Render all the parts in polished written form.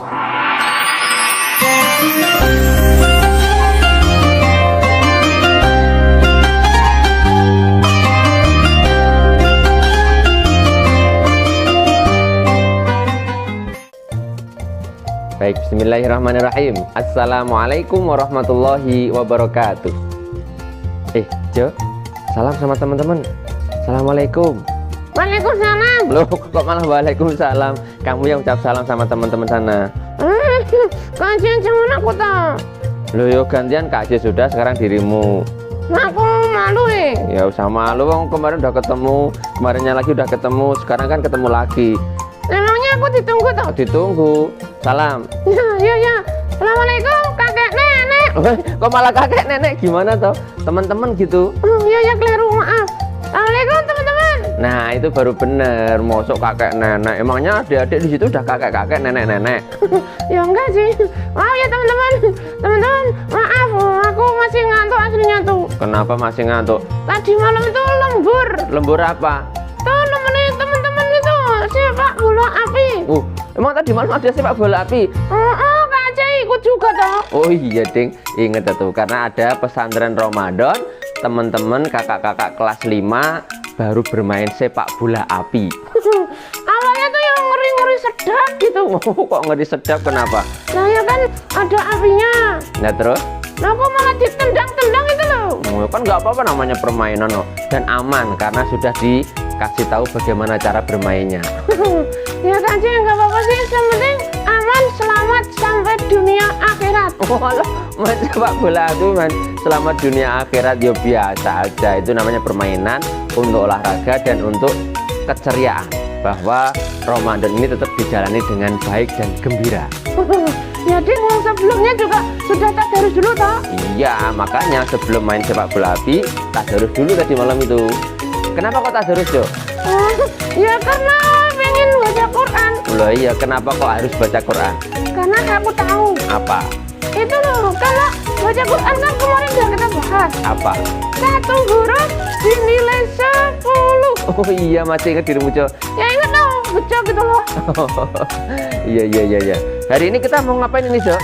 Baik, bismillahirrahmanirrahim. Assalamualaikum warahmatullahi wabarakatuh. Jo, salam sama teman-teman. Assalamualaikum. Waalaikumsalam. Loh, kok malah waalaikumsalam? Kamu yang ucap salam sama teman-teman sana. Kajian cuman aku tau. Loh, yo gantian Kak sudah, sekarang dirimu. Aku malu Ya usah malu, kemarin udah ketemu, kemarinnya lagi udah ketemu, sekarang kan ketemu lagi. Emangnya aku ditunggu toh? Ditunggu. Salam. Ya. Assalamualaikum kakek nenek. Kok malah kakek nenek, gimana toh? Teman-teman gitu. Ya keliru, maaf. Assalamualaikum teman-teman. Nah, itu baru bener, mosok kakek nenek. Emangnya adik-adik di situ udah kakek-kakek, nenek-nenek? Ya enggak sih. Maaf ya teman-teman. Teman-teman, maaf, aku masih ngantuk aslinya tuh. Kenapa masih ngantuk? Tadi malam itu lembur. Lembur apa? Tuh nemenin teman-teman itu sepak bola api. Emang tadi malam ada sepak bola api? Kak Aceh ikut juga toh. Oh iya ding, inget tuh, karena ada pesantren Ramadan, teman-teman kakak-kakak kelas 5 baru bermain sepak bola api. Awalnya tuh yang ngeri-ngeri sedap gitu. Kok ngeri sedap, kenapa? Nah ya kan ada apinya. Nah terus? Nah kok malah ditendang-tendang itu loh. Kan nggak apa-apa, namanya permainan loh, dan aman karena sudah dikasih tahu bagaimana cara bermainnya. Ya kan sih, nggak apa-apa sih, yang penting aman, selamat sampai dunia akhirat. Main sepak bola itu selamat dunia akhirat, ya biasa aja. Itu namanya permainan untuk olahraga dan untuk keceriaan, bahwa Ramadan ini tetap dijalani dengan baik dan gembira. Ya ding, sebelumnya juga sudah tadarus dulu toh. Iya, makanya sebelum main sepak bola api tadarus dulu tadi malam itu. Kenapa kok tadarus, Jo? Ya karena pengen baca Quran. Loh iya, kenapa kok harus baca Quran? Karena aku tahu. Apa? Itu loh, kalau baca Quran kan kemarin udah kita bahas. Apa? Satu huruf dinilai 10. Oh iya, masih ingat dirimu, Jo? Ya ingat dong, baca gitu loh. Iya. Hari ini kita mau ngapain ini, Jo?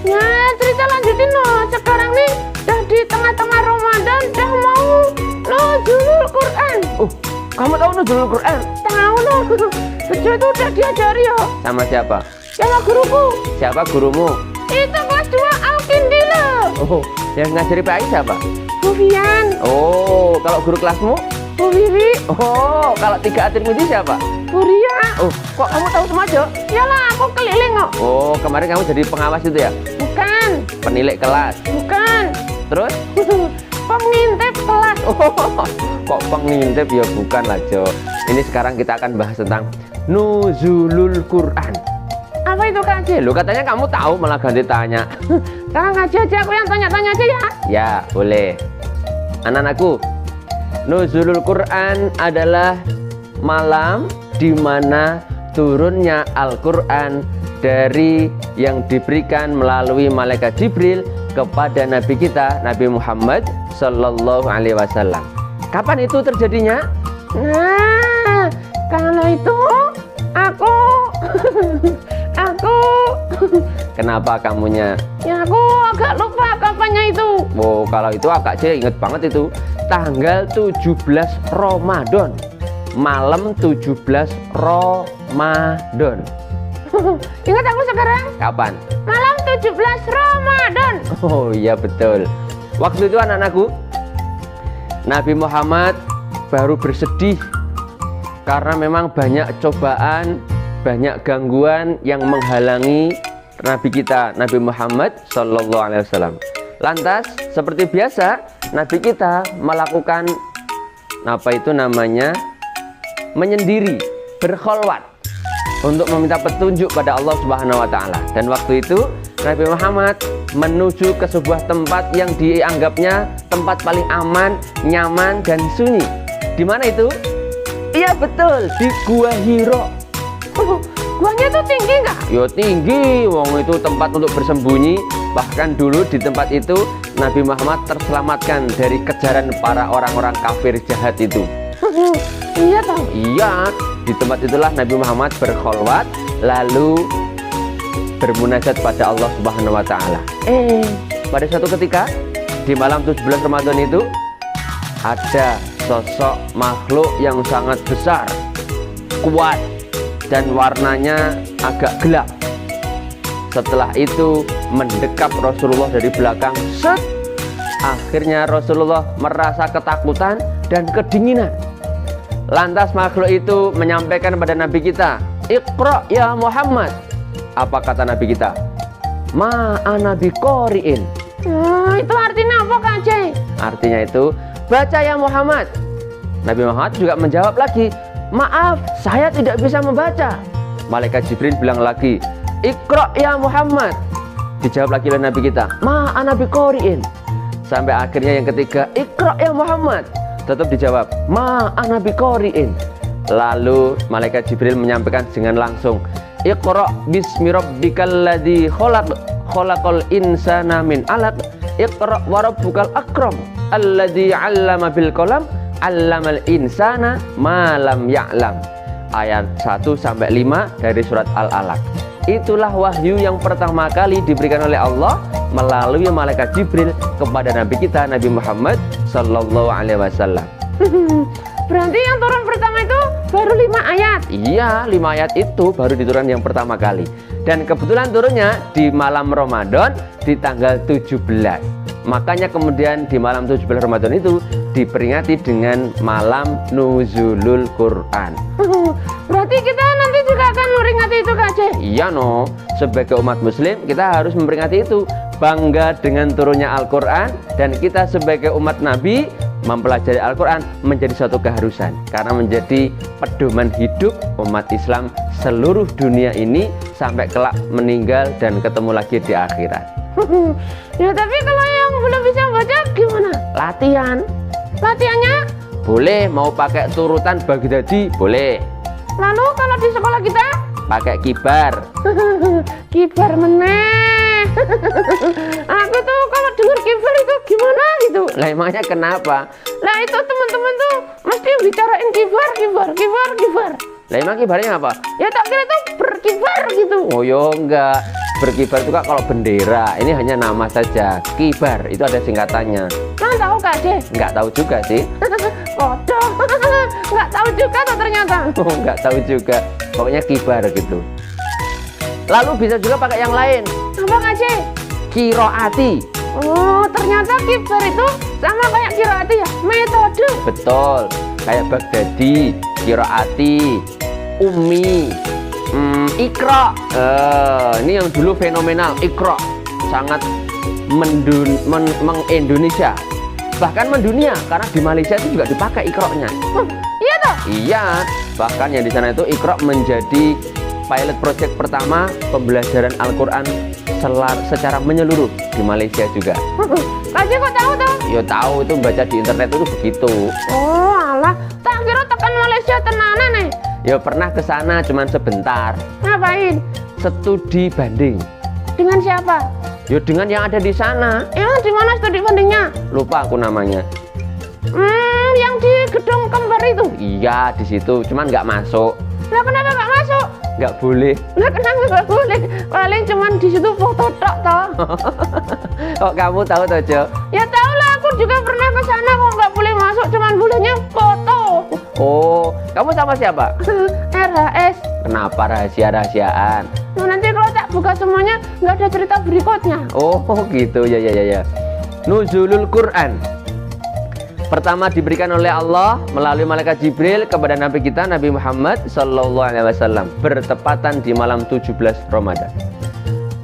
Ya cerita lanjutin loh. Sekarang nih udah di tengah-tengah Ramadan, udah mau nuzulul Quran. Kamu tahu nuzulul Quran? Tahu loh. Bejo itu udah diajari ya. Sama siapa? Sama guruku. Siapa gurumu? Itu kelas 2 Alkindi loh. Yang ngajari PAI siapa? Bu Fian. Kalau guru kelasmu? Bu Wiwi. Kalau 3 atirmu itu siapa? Bu Ria. Kok kamu tahu semua, Jo? Yalah, aku keliling kok. Kemarin kamu jadi pengawas itu ya? Bukan. Penilik kelas? Bukan. Terus? Pengintip kelas. Kok pengintip ya, bukan lah, Jo. Ini sekarang kita akan bahas tentang nuzulul Quran. Apa itu Kak Aceh? Loh, katanya kamu tahu, malah ganti tanya. Sekarang aja aku yang tanya-tanya aja ya. Ya, boleh. Anak-anakku, nuzulul Quran adalah malam di mana turunnya Al-Quran dari yang diberikan melalui malaikat Jibril kepada Nabi kita, Nabi Muhammad Sallallahu Alaihi Wasallam. Kapan itu terjadinya? Nah, kalau itu aku Kenapa kamunya? Ya aku agak lupa kapannya itu. Kalau itu agak inget banget itu. Tanggal 17 Ramadan. Malam 17 Ramadan. Ingat aku sekarang? Kapan? Malam 17 Ramadan. Oh iya betul. Waktu itu anak-anakku, Nabi Muhammad baru bersedih karena memang banyak cobaan, banyak gangguan yang menghalangi Nabi kita, Nabi Muhammad Sallallahu Alaihi Wasallam. Lantas seperti biasa, Nabi kita melakukan menyendiri, berkholwat untuk meminta petunjuk pada Allah Subhanahu Wa Taala. Dan waktu itu Nabi Muhammad menuju ke sebuah tempat yang dianggapnya tempat paling aman, nyaman dan sunyi. Di mana itu? Iya betul, di Gua Hiro. Guanya tuh tinggi nggak? Yo tinggi, wong itu tempat untuk bersembunyi. Bahkan dulu di tempat itu Nabi Muhammad terselamatkan dari kejaran para orang-orang kafir jahat itu. Iya toh? Iya, di tempat itulah Nabi Muhammad berkholwat, lalu bermunajat pada Allah Subhanahu wa taala. Pada suatu ketika di malam 17 Ramadan itu ada sosok makhluk yang sangat besar, kuat, dan warnanya agak gelap. Setelah itu mendekap Rasulullah dari belakang. Set! Akhirnya Rasulullah merasa ketakutan dan kedinginan. Lantas makhluk itu menyampaikan kepada Nabi kita, "Iqra ya Muhammad." Apa kata Nabi kita? "Ma ana biqori'in." Itu artinya apa Kak Aceh? Artinya itu, baca ya Muhammad. Nabi Muhammad juga menjawab lagi, "Maaf, saya tidak bisa membaca." Malaikat Jibril bilang lagi, "Iqra ya Muhammad." Dijawab lagi oleh Nabi kita, "Ma ana biqori'in." Sampai akhirnya yang ketiga, "Iqra ya Muhammad." Tetap dijawab, "Ma ana biqori'in." Lalu malaikat Jibril menyampaikan dengan langsung, "Iqra bismi rabbikal ladzi khalaq, khalaqal insana min 'alaq, Iqra wa rabbukal akram, alladzi 'allama bil qalam, 'allamal insana ma lam ya'lam." Ayat 1 sampai 5 dari surat Al-Alaq. Itulah wahyu yang pertama kali diberikan oleh Allah melalui malaikat Jibril kepada Nabi kita, Nabi Muhammad sallallahu alaihi wasallam. Berarti yang turun pertama itu baru 5 ayat. Iya, 5 ayat itu baru diturunkan yang pertama kali. Dan kebetulan turunnya di malam Ramadan di tanggal 17. Makanya kemudian di malam 17 Ramadan itu diperingati dengan malam Nuzulul Quran. Berarti kita nanti juga akan memperingati itu Kak Aceh? Iya no, sebagai umat muslim kita harus memperingati itu. Bangga dengan turunnya Al-Quran, dan kita sebagai umat Nabi mempelajari Al-Quran menjadi suatu keharusan, karena menjadi pedoman hidup umat Islam seluruh dunia ini sampai kelak meninggal dan ketemu lagi di akhirat. Ya tapi kalau yang belum bisa baca gimana? Latihan. Latihannya? Boleh, mau pakai turutan Baghdadi boleh. Lalu kalau di sekolah kita? Pakai kibar. Kibar meneh. Aku tuh kalau dengar kibar itu gimana gitu. Lah emangnya kenapa? Lah itu teman-teman tuh mesti bicarain kibar. Lah emang kibarnya apa? Ya tak kira tuh berkibar gitu. Oh yo enggak. Berkibar itu kan kalau bendera. Ini hanya nama saja. Kibar itu ada singkatannya. Nah tahu Kak Aceh? Enggak tahu juga sih. Kodoh. Enggak tahu juga tuh ternyata. Oh, enggak tahu juga. Pokoknya kibar gitu. Lalu bisa juga pakai yang lain. Apa Kak Aceh? Kiroati. Oh, ternyata kibar itu sama kayak kiroati ya? Metode. Betul. Kayak Baghdadi, Kiroati, Umi, Iqra. Ini yang dulu fenomenal. Iqra sangat mengindonesia, bahkan mendunia, karena di Malaysia itu juga dipakai Iqra-nya. Iya toh? Iya, bahkan yang di sana itu Iqra menjadi pilot project pertama pembelajaran Al-Quran secara menyeluruh di Malaysia juga. Kak Aceh kok tahu toh? Ya tahu, itu baca di internet itu begitu. Oh alah, tak kira tekan Malaysia tenanan nih. Ya pernah ke sana cuman sebentar. Ngapain? Studi banding. Dengan siapa? Ya dengan yang ada di sana. Di mana studi bandingnya? Lupa aku namanya. Yang di gedung kembar itu? Iya di situ, cuman nggak masuk. Lah kenapa nggak masuk? Nggak boleh. Lah kenapa nggak boleh? Paling cuman di situ foto tok toh. Kok kamu tahu toh, Jo? Ya tahu lah, aku juga pernah ke sana kok nggak boleh masuk, cuman bolehnya foto. Oh, kamu sama siapa? RHS. Kenapa rahasia-rahasiaan? Nah, nanti kalau tak buka semuanya nggak ada cerita berikutnya. Oh gitu, ya. Nuzulul Quran pertama diberikan oleh Allah melalui malaikat Jibril kepada Nabi kita, Nabi Muhammad sallallahu alaihi wasallam, bertepatan di malam 17 Ramadan.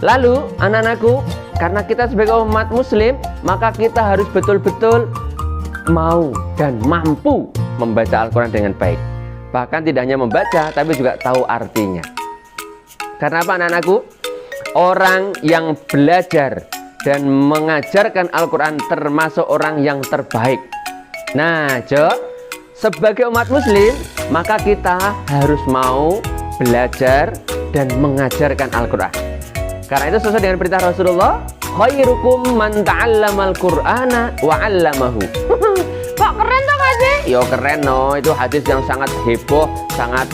Lalu anak-anakku, karena kita sebagai umat muslim, maka kita harus betul-betul mau dan mampu membaca Al-Quran dengan baik. Bahkan tidak hanya membaca, tapi juga tahu artinya. Karena apa anak-anakku? Orang yang belajar dan mengajarkan Al-Quran termasuk orang yang terbaik. Nah, Jo, sebagai umat muslim, maka kita harus mau belajar dan mengajarkan Al-Quran. Karena itu sesuai dengan perintah Rasulullah, khairukum man ta'allamal Qur'ana wa 'allamahu. Kok keren toh Kak Aceh? Yo keren no, itu hadis yang sangat heboh, sangat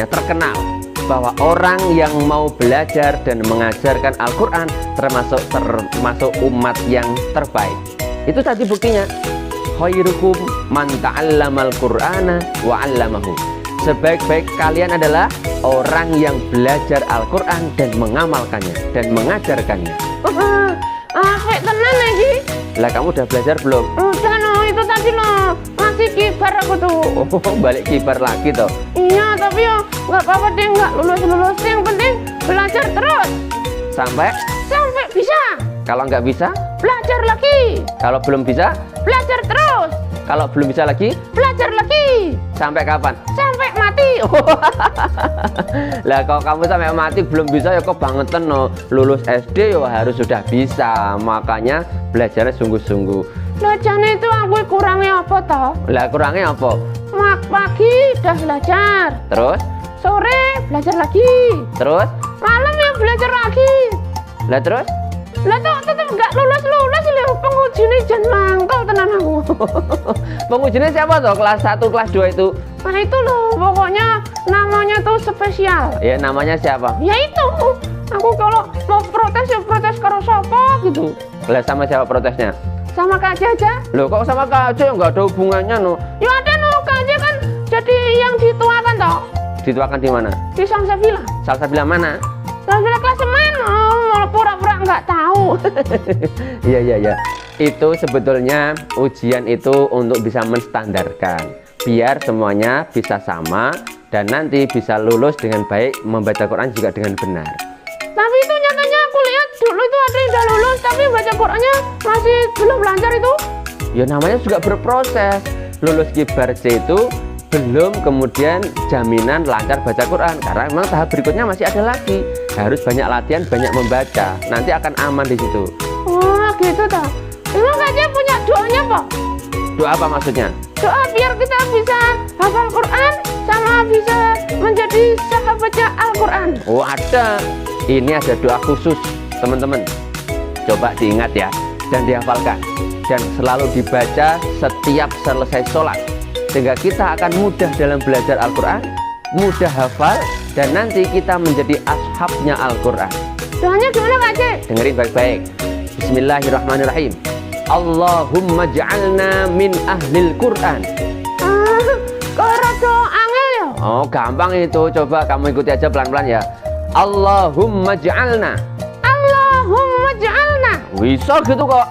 terkenal. bahwa orang yang mau belajar dan mengajarkan Al-Quran termasuk umat yang terbaik. Itu tadi buktinya. Khairukum man ta'allamal Qur'ana wa 'allamahu. Sebaik-baik kalian adalah orang yang belajar Al-Quran dan mengamalkannya dan mengajarkannya. Apik tenan lagi. Lah kamu udah belajar belum? Udah no, itu tadi no. Masih kibar aku tuh. Oh, balik kibar lagi toh. Iya, tapi ya nggak apa-apa deh, nggak lulus. Yang penting belajar terus. Sampai Bisa. kalau nggak bisa, Belajar lagi. kalau belum bisa, Belajar terus. kalau belum bisa lagi, Belajar lagi. sampai kapan? Sampai mati. Lah kalau kamu sampai mati belum bisa ya kok bangetan no. Lulus SD ya harus sudah bisa. Makanya belajarnya sungguh-sungguh. Lah jane itu aku kurangnya apa toh? Lah kurangnya apa? Pagi udah belajar. Terus? Sore belajar lagi. Terus? Malam ya belajar lagi. Lah terus? Lah tuh tetep nggak lulus lho, pengujinya jan mangkel tenan aku. Pengujinya siapa toh? Kelas 1, kelas 2 itu? Nah itu loh, pokoknya namanya tuh spesial. Ya namanya siapa? Ya itu, aku kalau mau protes ya protes karo sapa gitu. Lah sama siapa protesnya? Sama Kak Jaja. Loh kok sama Kak Aja nggak ada hubungannya no? Ya ada no, Kak Jaja kan jadi yang dituakan toh. Dituakan di mana? Di Salsabila. Salsabila mana? Salsabila klasemen, mau pura-pura nggak tahu. Iya. Itu sebetulnya ujian itu untuk bisa menstandarkan, biar semuanya bisa sama dan nanti bisa lulus dengan baik, membaca Quran juga dengan benar. Tapi itu nyatanya aku lihat dulu itu ada yang udah lulus tapi baca Qurannya masih belum lancar itu. Ya namanya juga berproses. Lulus kibar C itu belum kemudian jaminan lancar baca Quran, karena memang tahap berikutnya masih ada lagi. Harus banyak latihan, banyak membaca. Nanti akan aman di situ. Oh gitu toh. Emang Kak punya doanya Pak? Doa apa maksudnya? Doa biar kita bisa hafal Quran sama bisa menjadi sahabat Al-Quran. Oh ada. Ini ada doa khusus teman-teman. Coba diingat ya dan dihafalkan. Dan selalu dibaca setiap selesai sholat. Sehingga kita akan mudah dalam belajar Al-Quran, mudah hafal, dan nanti kita menjadi ashabnya Al-Quran. Doanya gimana Kak Cik? Dengerin baik-baik. Bismillahirrahmanirrahim. Allahumma ja'alna min ahlil Quran. Kok rada angel ya? Oh gampang itu, coba kamu ikuti aja pelan-pelan ya. Allahumma ja'alna. Allahumma ja'alna. Bisa gitu kok.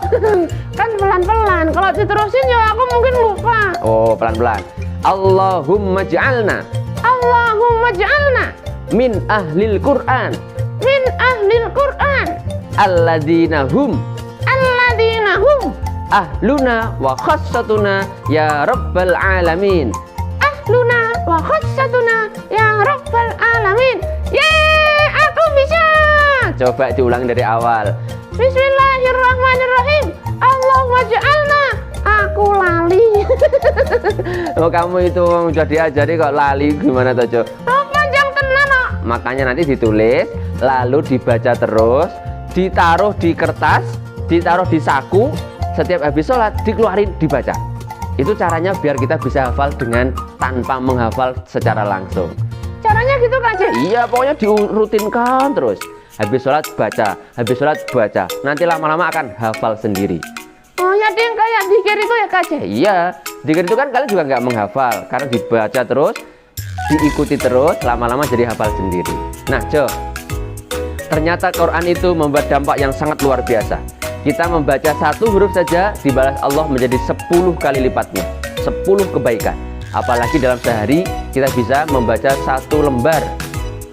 Kan pelan-pelan, kalau diterusin ya aku mungkin lupa. Oh pelan-pelan. Allahumma ja'alna. Allahumma ja'alna Min ahlil Quran. min ahlil Quran Alladzina hum ahluna wa khassatuna ya rabbal alamin. ahluna wa khassatuna ya rabbal alamin. Yeay, aku bisa. Coba diulang dari awal. Bismillahirrahmanirrahim. Allahumma ja'alna. Aku lali. Oh kamu itu udah diajari kok lali gimana toh Jo? Oh, panjang tenan kok. Makanya nanti ditulis, lalu dibaca terus, ditaruh di kertas, ditaruh di saku, setiap habis sholat dikeluarin dibaca. Itu caranya biar kita bisa hafal dengan tanpa menghafal secara langsung. Caranya gitu Kak Cik? Iya pokoknya dirutinkan terus. Habis sholat baca, habis sholat baca. Nanti lama-lama akan hafal sendiri. Oh ya ding, kayak dikir itu ya Kak Cik? Iya, dikir itu kan kalian juga nggak menghafal, karena dibaca terus, diikuti terus, lama-lama jadi hafal sendiri. Nah Jo, ternyata Quran itu membuat dampak yang sangat luar biasa. Kita membaca satu huruf saja dibalas Allah menjadi 10 kali lipatnya, 10 kebaikan. Apalagi dalam sehari kita bisa membaca satu lembar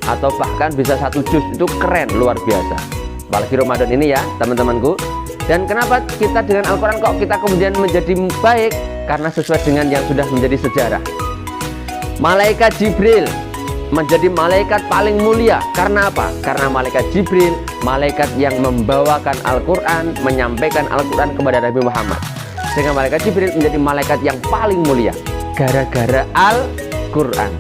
atau bahkan bisa satu juz, itu keren, luar biasa. Apalagi Ramadan ini ya teman-temanku. Dan kenapa kita dengan Al-Quran kok kita kemudian menjadi baik? Karena sesuai dengan yang sudah menjadi sejarah. Malaikat Jibril menjadi malaikat paling mulia. Karena apa? Karena malaikat Jibril, malaikat yang membawakan Al-Quran, menyampaikan Al-Quran kepada Nabi Muhammad. Sehingga malaikat Jibril menjadi malaikat yang paling mulia gara-gara Al-Quran.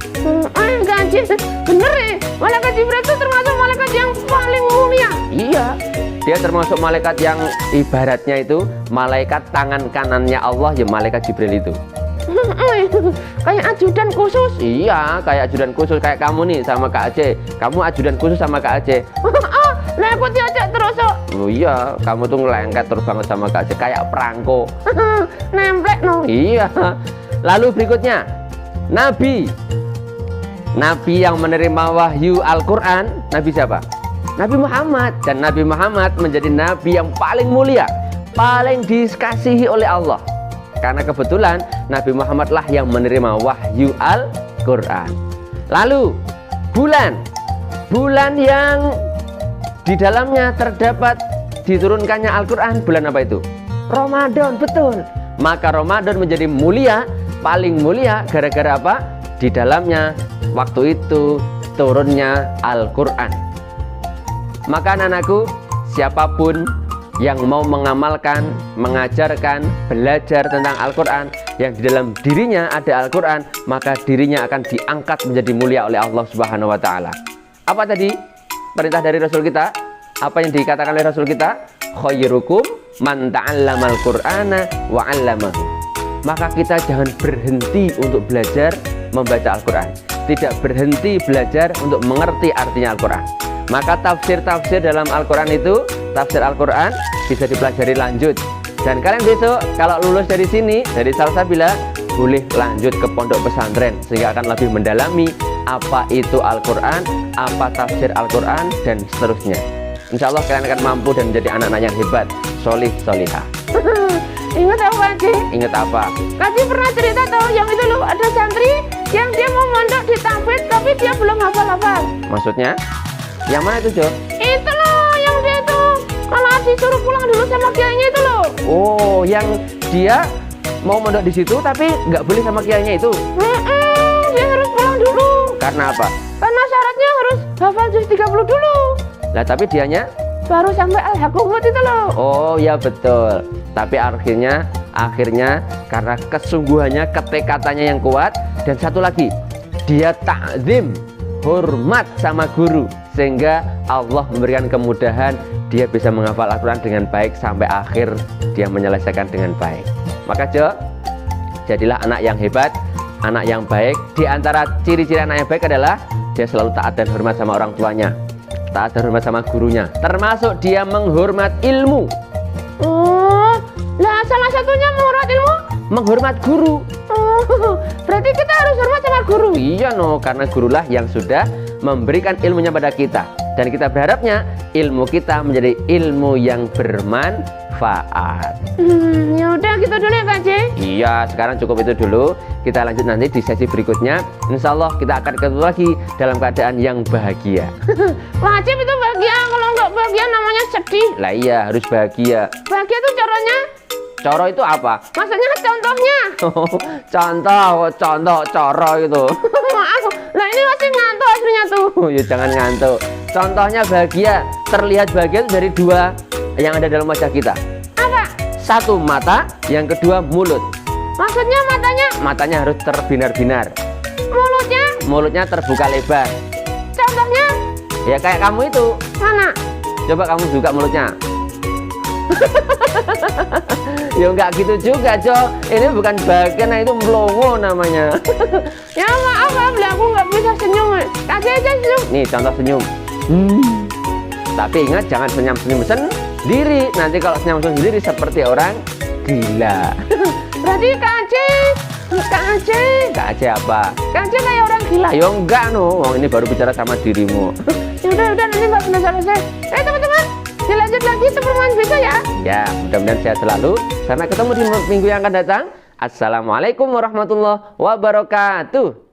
Gaji, bener ya? Malaikat Jibril itu termasuk malaikat yang paling mulia. Iya, dia termasuk malaikat yang ibaratnya itu malaikat tangan kanannya Allah, ya malaikat Jibril itu. Kayak ajudan khusus. Iya, kayak ajudan khusus kayak kamu nih sama Kak Aceh. Kamu ajudan khusus sama Kak Aceh. Lah aku diajak terus kok. Oh iya, kamu tuh ngelengket terus banget sama Kak Aceh kayak perangko. Nemplek no. Iya. Lalu berikutnya, Nabi. Nabi yang menerima wahyu Al-Quran, Nabi siapa? Nabi Muhammad. Dan Nabi Muhammad menjadi Nabi yang paling mulia, paling dikasihi oleh Allah. Karena kebetulan Nabi Muhammad lah yang menerima wahyu Al-Quran. Lalu bulan. Bulan yang di dalamnya terdapat diturunkannya Al-Quran. Bulan apa itu? Ramadan, betul. Maka Ramadan menjadi mulia, paling mulia gara-gara apa? Di dalamnya waktu itu turunnya Al-Quran. Maka anak-anakku, siapapun yang mau mengamalkan, mengajarkan, belajar tentang Al-Quran, yang di dalam dirinya ada Al-Quran, maka dirinya akan diangkat menjadi mulia oleh Allah Subhanahu wa Ta'ala. Apa tadi perintah dari Rasul kita? Apa yang dikatakan oleh Rasul kita? Khairukum man ta'allamal Qur'ana wa 'allamahu. Maka kita jangan berhenti untuk belajar membaca Al-Quran, tidak berhenti belajar untuk mengerti artinya Al-Quran. Maka tafsir-tafsir dalam Al-Quran itu, tafsir Al-Quran bisa dipelajari lanjut. Dan kalian besok kalau lulus dari sini, dari Salsabila, boleh lanjut ke pondok pesantren sehingga akan lebih mendalami apa itu Al-Quran, apa tafsir Al-Quran, dan seterusnya. Insya Allah kalian akan mampu dan menjadi anak-anak yang hebat, solih, solihah. Ingat apa, Ci? Ingat apa? Kaji pernah cerita tahu yang itu loh, ada santri yang dia mau mondok di tahfidz tapi dia belum hafal-hafal. Maksudnya? Yang mana itu, Jo? Itu loh, yang dia itu malah disuruh pulang dulu sama kiainya itu loh. Oh, yang dia mau mondok di situ tapi nggak boleh sama kiainya itu? Dia harus pulang dulu. Karena apa? Karena syaratnya harus hafal juz 30 dulu. Lah tapi dianya? Baru sampai al-hakumut itu loh. Oh ya betul. Tapi akhirnya karena kesungguhannya, ketekatannya yang kuat, dan satu lagi, dia ta'zim, hormat sama guru, sehingga Allah memberikan kemudahan, dia bisa menghafal Al-Quran dengan baik sampai akhir dia menyelesaikan dengan baik. Maka Jo, jadilah anak yang hebat, anak yang baik. Di antara ciri-ciri anak yang baik adalah dia selalu taat dan hormat sama orang tuanya, taat dan hormat sama gurunya, termasuk dia menghormat ilmu. Oh, lah salah satunya menghormat ilmu? Menghormat guru. Oh, berarti kita harus hormat sama guru. Iya no, karena gurulah yang sudah memberikan ilmunya pada kita, dan kita berharapnya ilmu kita menjadi ilmu yang bermanfaat. Ya udah gitu dulu ya Kak Ci. Iya, sekarang cukup itu dulu. Kita lanjut nanti di sesi berikutnya. Insya Allah kita akan ketemu lagi dalam keadaan yang bahagia. Wajib itu bahagia, kalau nggak bahagia namanya sedih. Lah iya, harus bahagia. Bahagia tuh caranya? Coro itu apa? Maksudnya contohnya? Contoh coro itu. Maaf, lah ini masih ngantuk aslinya tuh. Oh ya jangan ngantuk. Contohnya bahagia, terlihat bahagia itu dari dua yang ada dalam wajah kita. Apa? Satu mata, yang kedua mulut. Maksudnya matanya? Matanya harus terbinar-binar. Mulutnya? Mulutnya terbuka lebar. Contohnya? Ya kayak kamu itu. Mana? Coba kamu buka mulutnya. Ya enggak gitu juga, Jo. Ini bukan bagian, itu melongo namanya. Ya maaf, lah aku nggak bisa senyum. Kasih aja senyum. Nih contoh senyum. Tapi ingat jangan senyum-senyum sendiri. Nanti kalau senyum sendiri seperti orang gila. Berarti Kak Aceh apa? Kak Aceh kayak orang gila. Ayo enggak no, wong ini baru bicara sama dirimu. Ya udah nanti nggak selesai. Teman-teman, dilanjut lagi sebelum bisa ya. Ya, mudah-mudahan sehat selalu. Sampai ketemu di minggu yang akan datang. Assalamualaikum warahmatullahi wabarakatuh.